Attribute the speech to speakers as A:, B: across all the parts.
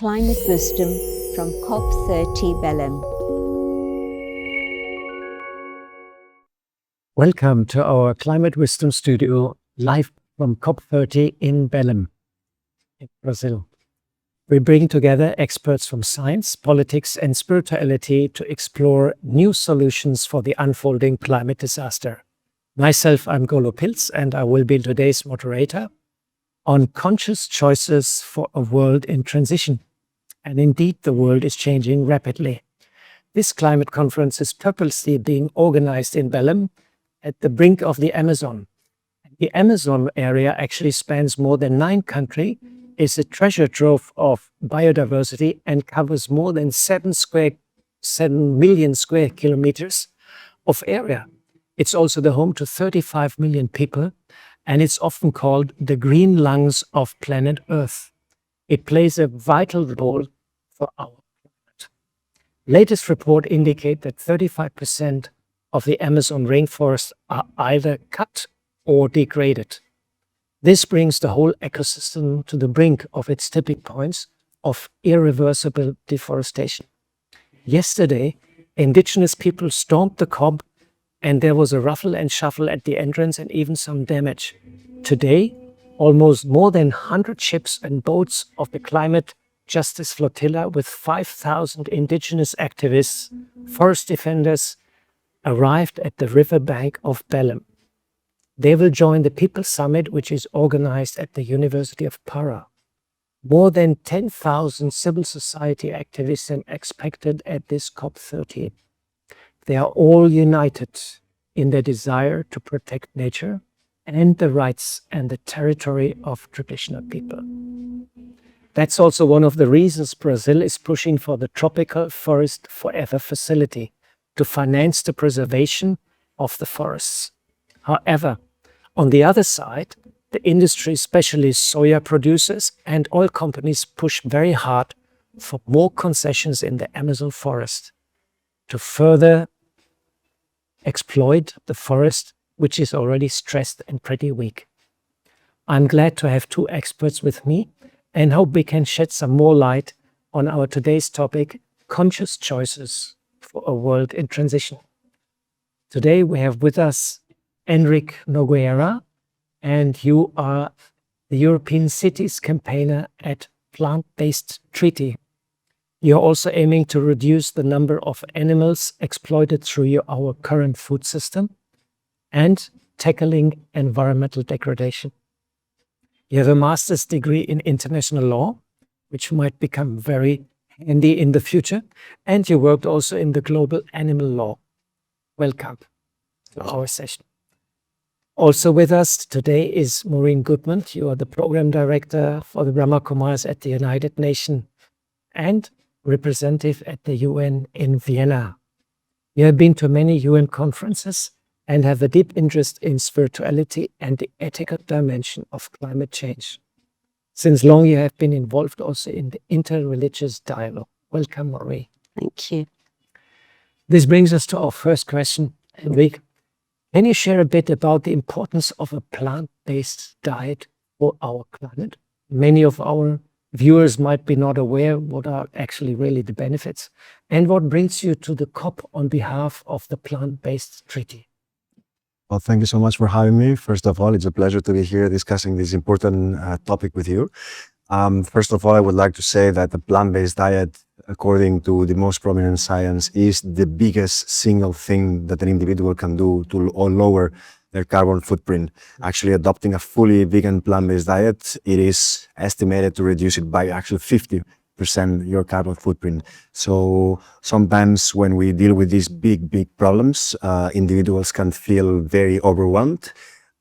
A: Climate Wisdom from COP30 Belém.
B: Welcome to our Climate Wisdom Studio, live from COP30 in Belém, in Brazil. We bring together experts from science, politics, and spirituality to explore new solutions for the unfolding climate disaster. Myself, I'm Golo Pilz, and I will be today's moderator on conscious choices for a world in transition. And indeed, the world is changing rapidly. This climate conference is purposely being organized in Belém at the brink of the Amazon. The Amazon area actually spans more than 9 countries, is a treasure trove of biodiversity, and covers more than 7 million square kilometers of area. It's also the home to 35 million people, and it's often called the green lungs of planet Earth. It plays a vital role for our planet. Latest report indicate that 35% of the Amazon rainforests are either cut or degraded. This brings the whole ecosystem to the brink of its tipping points of irreversible deforestation. Yesterday, indigenous people stormed the COP, and there was a ruffle and shuffle at the entrance and even some damage. Today, almost more than 100 ships and boats of the Climate Justice Flotilla with 5,000 indigenous activists, forest defenders, arrived at the riverbank of Belém. They will join the People Summit, which is organized at the University of Para. More than 10,000 civil society activists are expected at this COP30. They are all united in their desire to protect nature and the rights and the territory of traditional people. That's also one of the reasons Brazil is pushing for the Tropical Forest Forever facility to finance the preservation of the forests. However, on the other side, the industry, especially soya producers and oil companies, push very hard for more concessions in the Amazon forest to further exploit the forest, which is already stressed and pretty weak. I'm glad to have 2 experts with me and hope we can shed some more light on our today's topic, conscious choices for a world in transition. Today we have with us Enric Noguera, and you are the European Cities campaigner at Plant-Based Treaty. You're also aiming to reduce the number of animals exploited through our current food system and tackling environmental degradation. You have a master's degree in international law, which might become very handy in the future, and you worked also in the global animal law. Welcome to our session. Also with us today is Maureen Goodman. You are the program director for the Brahma Kumaris at the United Nations and representative at the UN in Vienna. You have been to many UN conferences and have a deep interest in spirituality and the ethical dimension of climate change. Since long, you have been involved also in the interreligious dialogue. Welcome, Maureen.
C: Thank you.
B: This brings us to our first question, Enric. Can you share a bit about the importance of a plant-based diet for our planet? Many of our viewers might be not aware what are actually really the benefits, and what brings you to the COP on behalf of the Plant-Based Treaty.
D: Well, thank you so much for having me. First of all, it's a pleasure to be here discussing this important topic with you. First of all, I would like to say that the plant-based diet, according to the most prominent science, is the biggest single thing that an individual can do to lower their carbon footprint. Actually, adopting a fully vegan plant-based diet, it is estimated to reduce it by actually 50% your carbon footprint. So sometimes when we deal with these big problems, individuals can feel very overwhelmed,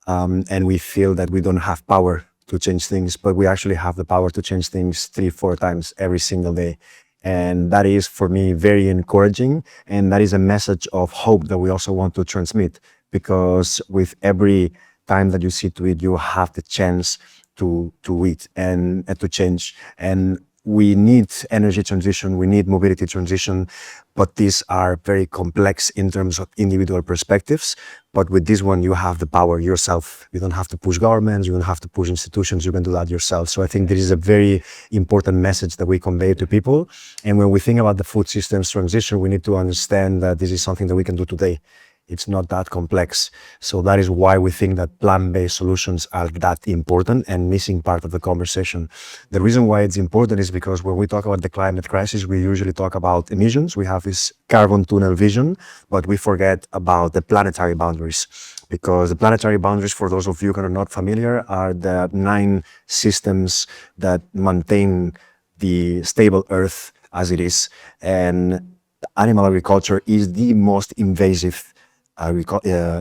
D: and we feel that we don't have power to change things, but we actually have the power to change things 3-4 times every single day. And that is, for me, very encouraging. And that is a message of hope that we also want to transmit, because with every time that you see to it, you have the chance to eat and to change. And we need energy transition, we need mobility transition, but these are very complex in terms of individual perspectives. But with this one, you have the power yourself. You don't have to push governments, you don't have to push institutions, you can do that yourself. So I think this is a very important message that we convey to people. And when we think about the food systems transition, we need to understand that this is something that we can do today. It's not that complex. So that is why we think that plant-based solutions are that important and missing part of the conversation. The reason why it's important is because when we talk about the climate crisis, we usually talk about emissions. We have this carbon tunnel vision, but we forget about the planetary boundaries. Because the planetary boundaries, for those of you who are not familiar, are the 9 systems that maintain the stable Earth as it is. And animal agriculture is the most invasive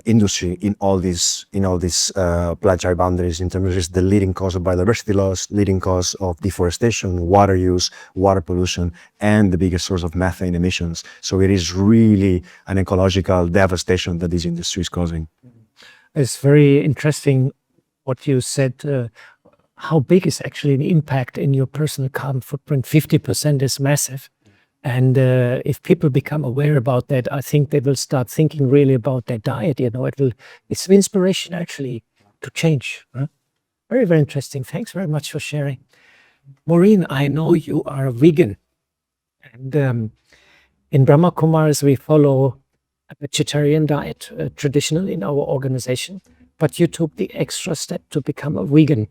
D: industry in all these planetary boundaries, in terms of just the leading cause of biodiversity loss, leading cause of deforestation, water use, water pollution, and the biggest source of methane emissions. So it is really an ecological devastation that this industry is causing.
B: It's very interesting what you said. How big is actually the impact in your personal carbon footprint? 50% is massive. And if people become aware about that, I think they will start thinking really about their diet. It's an inspiration actually to change. Huh? Very, very interesting. Thanks very much for sharing. Maureen, I know you are a vegan. And in Brahma Kumaris, we follow a vegetarian diet, traditional in our organization. But you took the extra step to become a vegan.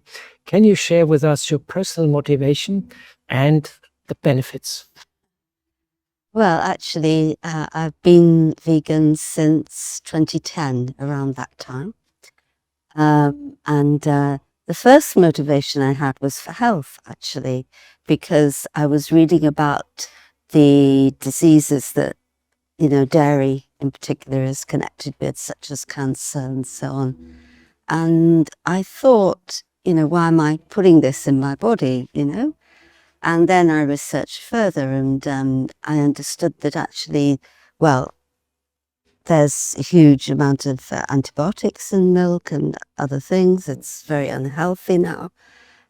B: Can you share with us your personal motivation and the benefits?
A: Well, actually, I've been vegan since 2010, around that time. The first motivation I had was for health, actually, because I was reading about the diseases that, dairy in particular is connected with, such as cancer and so on. And I thought, why am I putting this in my body, And then I researched further, and I understood that actually, well, there's a huge amount of antibiotics in milk and other things. It's very unhealthy now.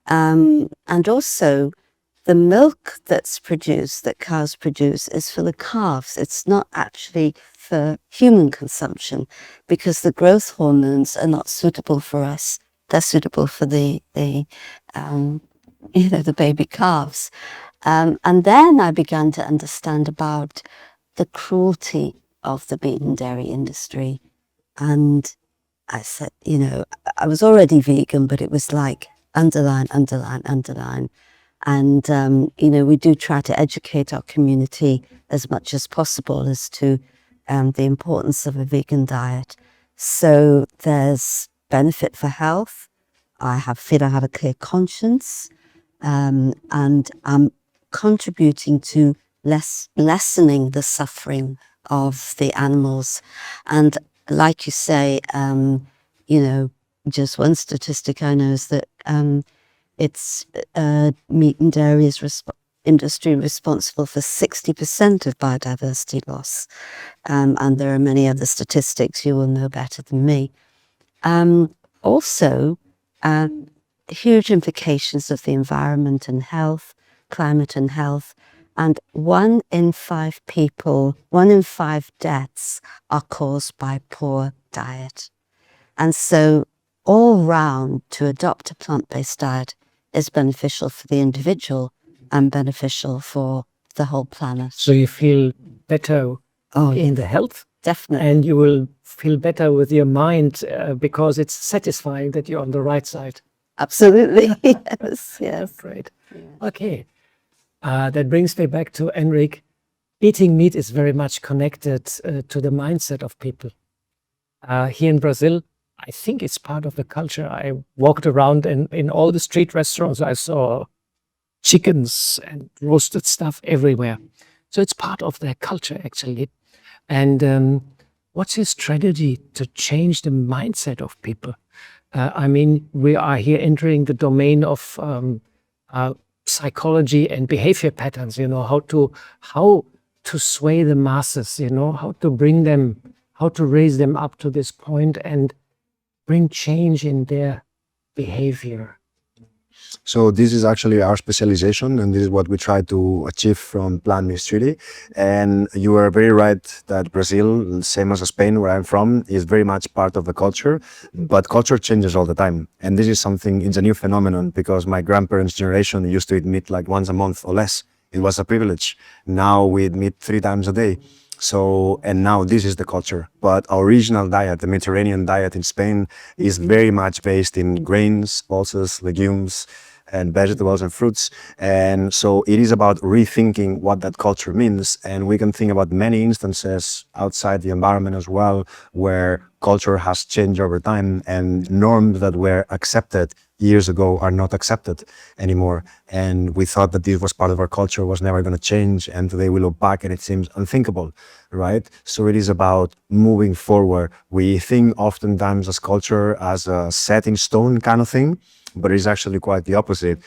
A: And also, the milk that's produced, that cows produce, is for the calves. It's not actually for human consumption, because the growth hormones are not suitable for us. They're suitable for the baby calves. And then I began to understand about the cruelty of the meat and dairy industry. And I said, I was already vegan, but it was like underline, underline, underline. And, we do try to educate our community as much as possible as to the importance of a vegan diet. So there's benefit for health. I feel I have a clear conscience. And I'm contributing to lessening the suffering of the animals. And like you say, just one statistic I know is that it's meat and dairy industry responsible for 60% of biodiversity loss. And there are many other statistics you will know better than me. Also, huge implications of the environment and health, climate and health, and 1 in 5 people, 1 in 5 deaths are caused by poor diet. And so all round, to adopt a plant-based diet is beneficial for the individual and beneficial for the whole planet.
B: So you feel better in the health?
A: Definitely.
B: And you will feel better with your mind because it's satisfying that you're on the right side.
A: Absolutely. Yes.
B: Great. Yeah. Okay. That brings me back to Enric. Eating meat is very much connected to the mindset of people. Here in Brazil, I think it's part of the culture. I walked around in all the street restaurants. I saw chickens and roasted stuff everywhere. So it's part of their culture, actually. And what's your strategy to change the mindset of people? We are here entering the domain of psychology and behavior patterns, how to sway the masses, how to bring them, how to raise them up to this point and bring change in their behavior.
D: So this is actually our specialization, and this is what we try to achieve from plant-based treaty. And you are very right that Brazil, same as Spain, where I'm from, is very much part of the culture, but culture changes all the time. And this is something, it's a new phenomenon, because my grandparents' generation used to eat meat like once a month or less. It was a privilege. Now we eat meat 3 times a day. So, and now this is the culture. But our regional diet, the Mediterranean diet in Spain, is very much based in grains, pulses, legumes, and vegetables and fruits. And so it is about rethinking what that culture means. And we can think about many instances outside the environment as well, where culture has changed over time and norms that were accepted years ago are not accepted anymore. And we thought that this was part of our culture, was never going to change. And today we look back and it seems unthinkable, right? So it is about moving forward. We think oftentimes as culture as a set in stone kind of thing, but it's actually quite the opposite.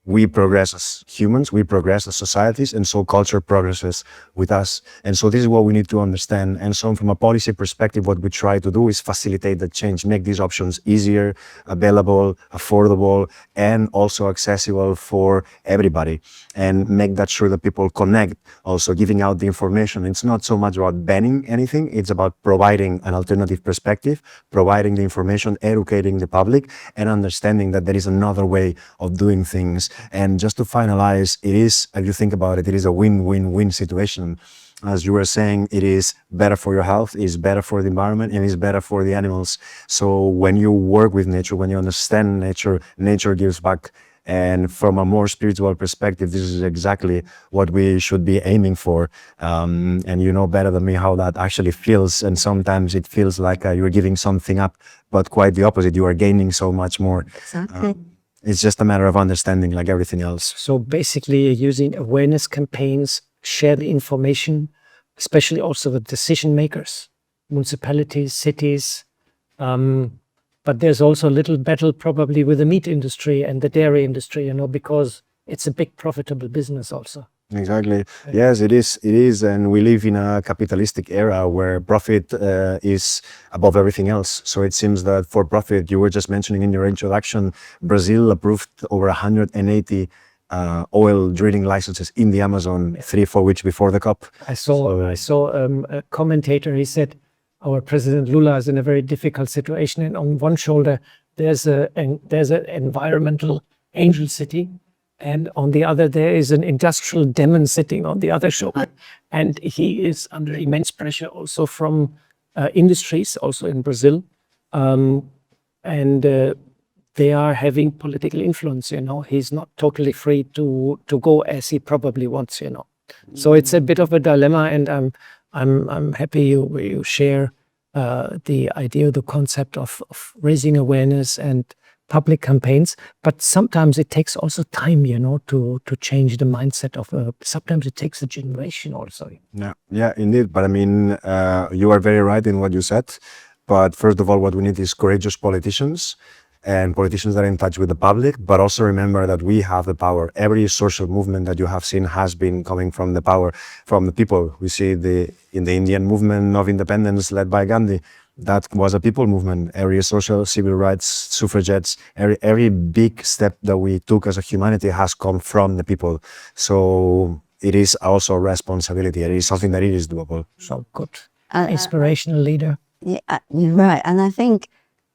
D: We progress as humans, we progress as societies, and so culture progresses with us. And so this is what we need to understand. And so from a policy perspective, what we try to do is facilitate the change, make these options easier, available, affordable, and also accessible for everybody, and make that sure that people connect, also giving out the information. It's not so much about banning anything, it's about providing an alternative perspective, providing the information, educating the public, and understanding that there is another way of doing things. And just to finalize, it is, if you think about it, it is a win-win-win situation. As you were saying, it is better for your health, it is better for the environment, and it is better for the animals. So when you work with nature, when you understand nature, nature gives back. And from a more spiritual perspective, this is exactly what we should be aiming for. And you know better than me how that actually feels. And sometimes it feels like you're giving something up, but quite the opposite. You are gaining so much more.
A: Exactly.
D: It's just a matter of understanding, like everything else.
B: So basically using awareness campaigns, share the information, especially also with decision makers, municipalities, cities. But there's also a little battle probably with the meat industry and the dairy industry, you know, because it's a big profitable business also.
D: Exactly. Yes, it is. It is. And we live in a capitalistic era where profit is above everything else. So it seems that for profit, you were just mentioning in your introduction, Brazil approved over 180 oil drilling licenses in the Amazon 3-4 weeks before the COP.
B: I saw a commentator, he said, our President Lula is in a very difficult situation. And on one shoulder, there's an environmental angel city. And on the other, there is an industrial demon sitting on the other shoulder. And he is under immense pressure also from industries, also in Brazil. And they are having political influence, you know. He's not totally free to go as he probably wants, you know. So it's a bit of a dilemma, and I'm happy you share the idea, the concept of raising awareness and public campaigns, but sometimes it takes also time, you know, to change the mindset of sometimes it takes a generation also.
D: Yeah, indeed. But I mean, you are very right in what you said. But first of all, what we need is courageous politicians, and politicians that are in touch with the public, but also remember that we have the power. Every social movement that you have seen has been coming from the power, from the people. We see in the Indian movement of independence led by Gandhi, that was a people movement. Every social, civil rights, suffragettes, every big step that we took as a humanity has come from the people. So it is also a responsibility. It is something that it is doable.
B: So good. Inspirational leader.
A: Yeah, you're right. And I think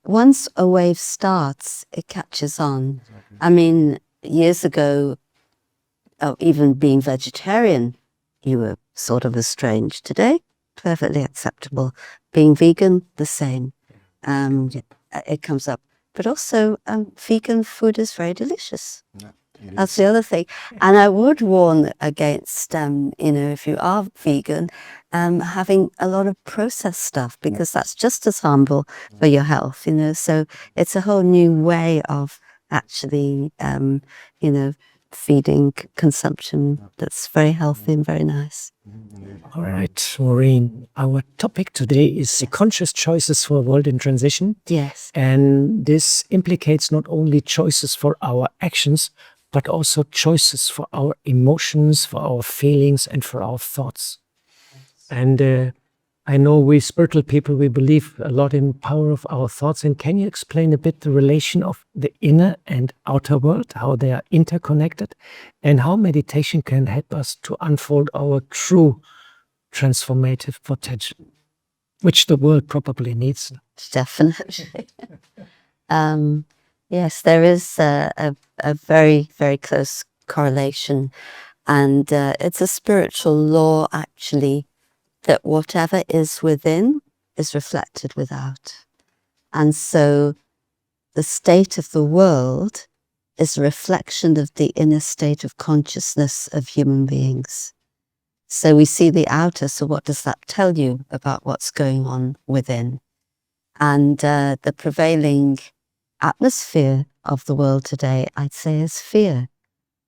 A: once a wave starts, it catches on. Exactly. I mean, years ago, even being vegetarian, you were sort of estranged. Today, perfectly acceptable. Being vegan, the same. It comes up. But also, vegan food is very delicious. Yeah, that's the other thing. And I would warn against, you know, if you are vegan, having a lot of processed stuff, because that's just as harmful for your health, you know. So it's a whole new way of actually, you know, feeding consumption that's very healthy and very nice.
B: All right, Maureen, our topic today is the conscious choices for a world in transition.
A: Yes.
B: And this implicates not only choices for our actions, but also choices for our emotions, for our feelings, and for our thoughts. And I know we spiritual people, we believe a lot in power of our thoughts. And can you explain a bit the relation of the inner and outer world, how they are interconnected, and how meditation can help us to unfold our true transformative potential, which the world probably needs?
A: Definitely. Yes, there is a very, very close correlation. And it's a spiritual law, actually, that whatever is within is reflected without. And so the state of the world is a reflection of the inner state of consciousness of human beings. So we see the outer, so what does that tell you about what's going on within? And the prevailing atmosphere of the world today, I'd say, is fear.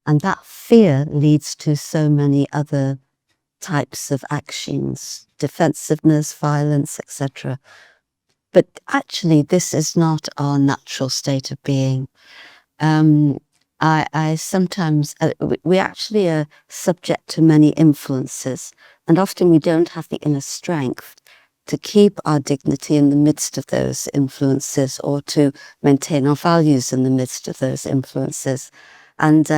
A: And that fear leads to so many other types of actions, defensiveness, violence, etc. But actually, this is not our natural state of being. I sometimes, we actually are subject to many influences, and often we don't have the inner strength to keep our dignity in the midst of those influences, or to maintain our values in the midst of those influences. And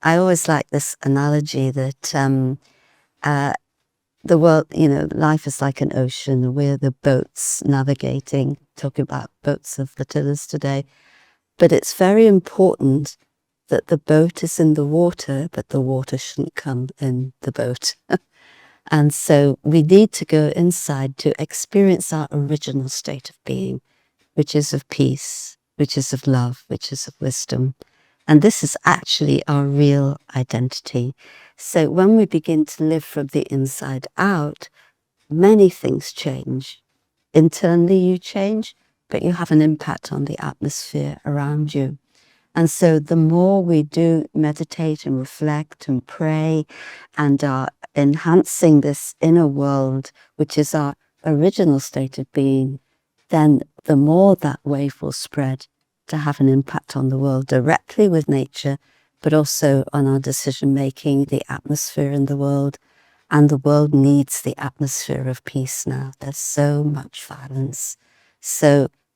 A: I always like this analogy that the world, life is like an ocean. We're the boats navigating, talking about boats of flotillas today. But it's very important that the boat is in the water, but the water shouldn't come in the boat. And so we need to go inside to experience our original state of being, which is of peace, which is of love, which is of wisdom. And this is actually our real identity. So when we begin to live from the inside out, many things change. Internally you change, but you have an impact on the atmosphere around you. And so the more we do meditate and reflect and pray and are enhancing this inner world, which is our original state of being, then the more that wave will spread to have an impact on the world directly with nature, but also on our decision making, the atmosphere in the world. And the world needs the atmosphere of peace now. There's so much violence.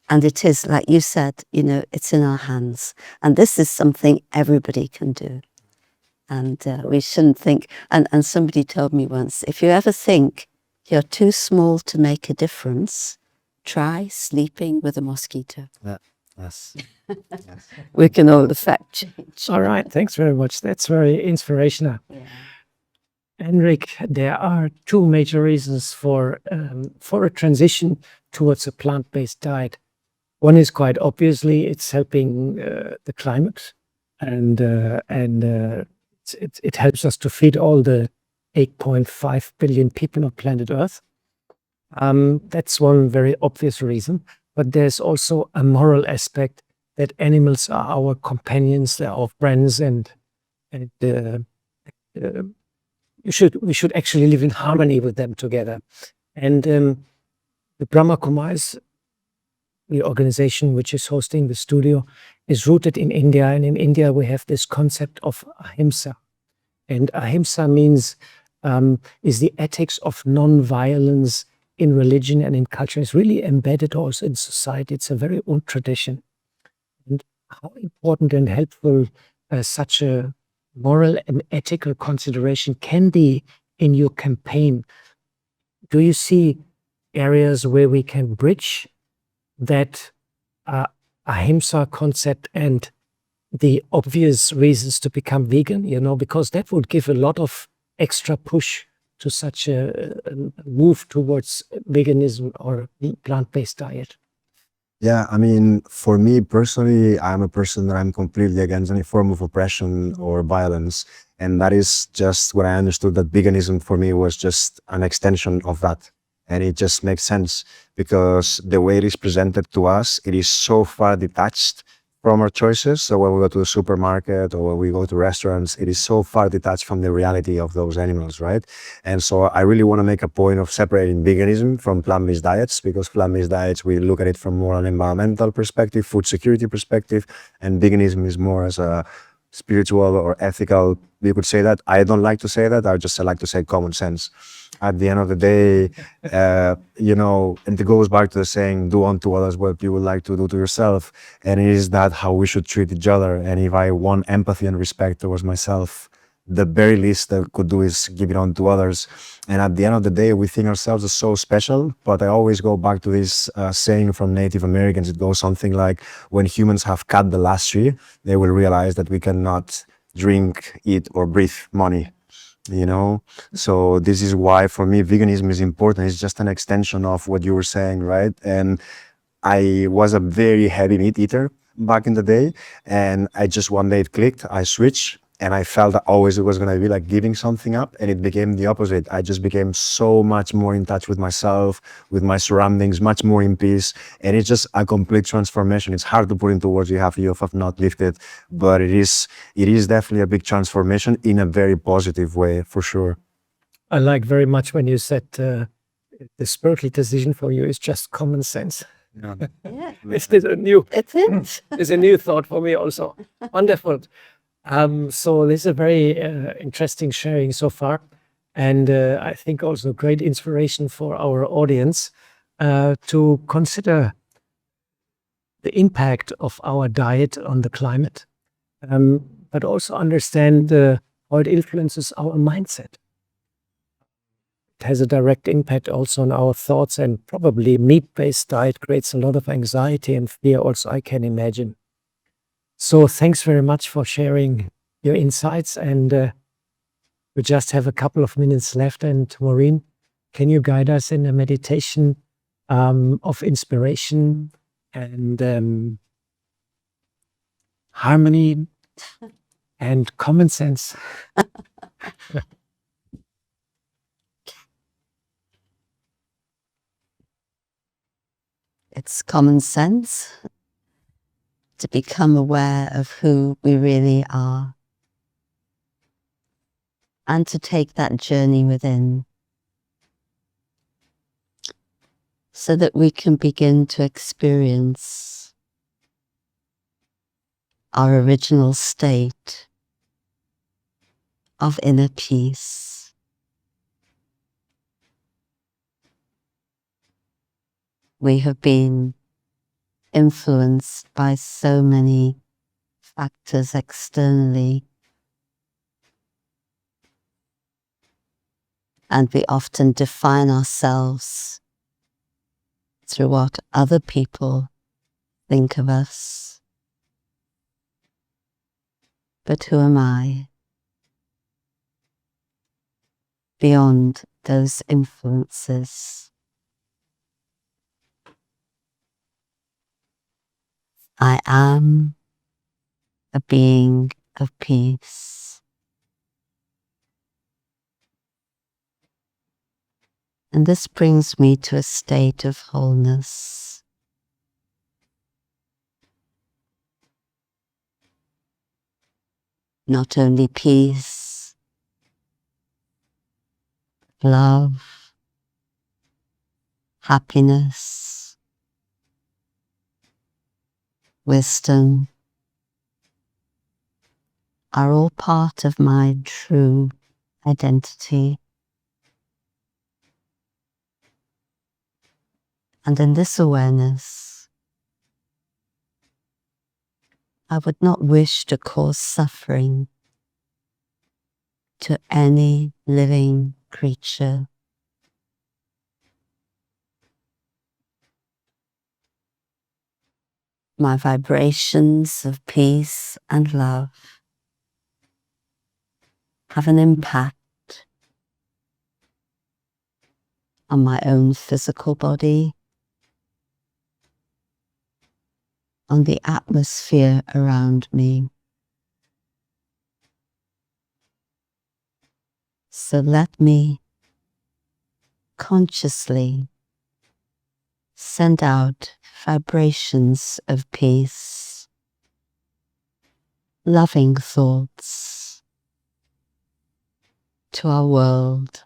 A: And it is, like you said, it's in our hands. And this is something everybody can do. And we shouldn't think, and somebody told me once, if you ever think you're too small to make a difference, try sleeping with a mosquito.
D: Yeah. Yes. Yes.
A: We can all affect change.
B: All right, thanks very much. That's very inspirational.
A: Yeah.
B: Enric, there are two major reasons for a transition towards a plant-based diet. One is quite obviously it's helping the climate, and it helps us to feed all the 8.5 billion people on planet Earth. That's one very obvious reason. But there's also a moral aspect that animals are our companions, they're our friends, and we should actually live in harmony with them together. And the Brahma Kumaris, the organization which is hosting the studio, is rooted in India. And in India, we have this concept of ahimsa. And ahimsa means, is the ethics of non-violence in religion and in culture. Is really embedded also in society. It's a very old tradition. And how important and helpful such a moral and ethical consideration can be in your campaign. Do you see areas where we can bridge that ahimsa concept and the obvious reasons to become vegan, because that would give a lot of extra push to such a move towards veganism or plant-based diet?
D: Yeah, I mean, for me personally, I'm a person that I'm completely against any form of oppression or violence. And that is just what I understood, that veganism for me was just an extension of that. And it just makes sense because the way it is presented to us, it is so far detached from our choices. So when we go to the supermarket or when we go to restaurants, it is so far detached from the reality of those animals, right? And so I really want to make a point of separating veganism from plant-based diets, because plant-based diets, we look at it from more an environmental perspective, food security perspective, and veganism is more as a spiritual or ethical, you could say that. I don't like to say that. I just like to say common sense. At the end of the day, and it goes back to the saying, do unto others what you would like to do to yourself. And is that how we should treat each other? And if I want empathy and respect towards myself, the very least I could do is give it on to others. And at the end of the day, we think ourselves are so special. But I always go back to this saying from Native Americans. It goes something like, when humans have cut the last tree, they will realize that we cannot drink, eat, or breathe money. So this is why for me veganism is important. It's just an extension of what you were saying, right? And I was a very heavy meat eater back in the day, and I just one day it clicked, I switched, and I felt that always it was going to be like giving something up, and it became the opposite. I just became so much more in touch with myself, with my surroundings, much more in peace, and it's just a complete transformation. It's hard to put into words. You have not lived it, but it is definitely a big transformation in a very positive way, for sure.
B: I like very much when you said the spiritual decision for you is just common sense.
A: Yeah,
B: Is this a new?
A: it is.
B: It's a new thought for me also. Wonderful. So this is a very interesting sharing so far, and I think also great inspiration for our audience to consider the impact of our diet on the climate, but also understand how it influences our mindset. It has a direct impact also on our thoughts, and probably meat-based diet creates a lot of anxiety and fear also, I can imagine. So thanks very much for sharing your insights, and we just have a couple of minutes left. And Maureen, can you guide us in a meditation of inspiration and harmony and common sense?
A: It's common sense to become aware of who we really are and to take that journey within so that we can begin to experience our original state of inner peace. We have been influenced by so many factors externally, and we often define ourselves through what other people think of us. But who am I beyond those influences? I am a being of peace. And this brings me to a state of wholeness. Not only peace, love, happiness, wisdom are all part of my true identity. And in this awareness, I would not wish to cause suffering to any living creature. My vibrations of peace and love have an impact on my own physical body, on the atmosphere around me. So let me consciously send out vibrations of peace, loving thoughts to our world,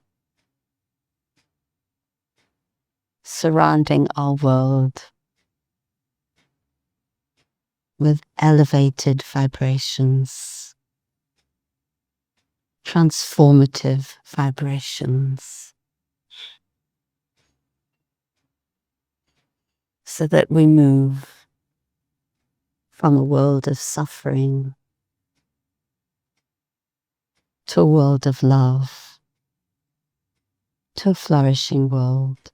A: surrounding our world with elevated vibrations, transformative vibrations. so that we move from a world of suffering to a world of love, to a flourishing world.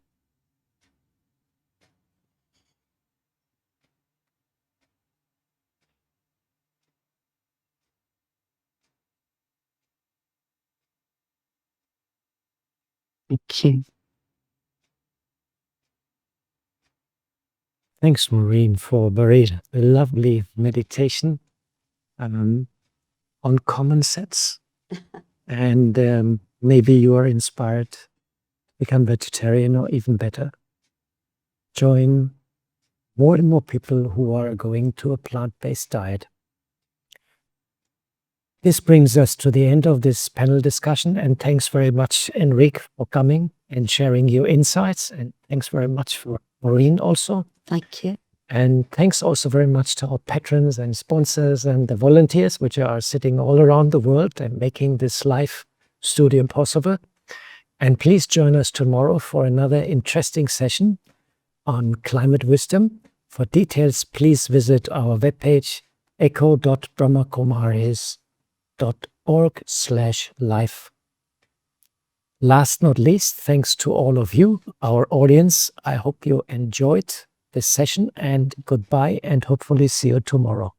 A: Thank you.
B: Thanks, Maureen, for a very lovely meditation on common sense. And maybe you are inspired to become vegetarian, or even better, join more and more people who are going to a plant-based diet. This brings us to the end of this panel discussion, and thanks very much, Enric, for coming and sharing your insights, and thanks very much for Maureen also.
A: Thank you.
B: And thanks also very much to our patrons and sponsors and the volunteers, which are sitting all around the world and making this live studio possible. And please join us tomorrow for another interesting session on climate wisdom. For details, please visit our webpage, echo.brahmakumaris.org/live. Last not least, thanks to all of you, our audience. I hope you enjoyed this session, and goodbye, and hopefully see you tomorrow.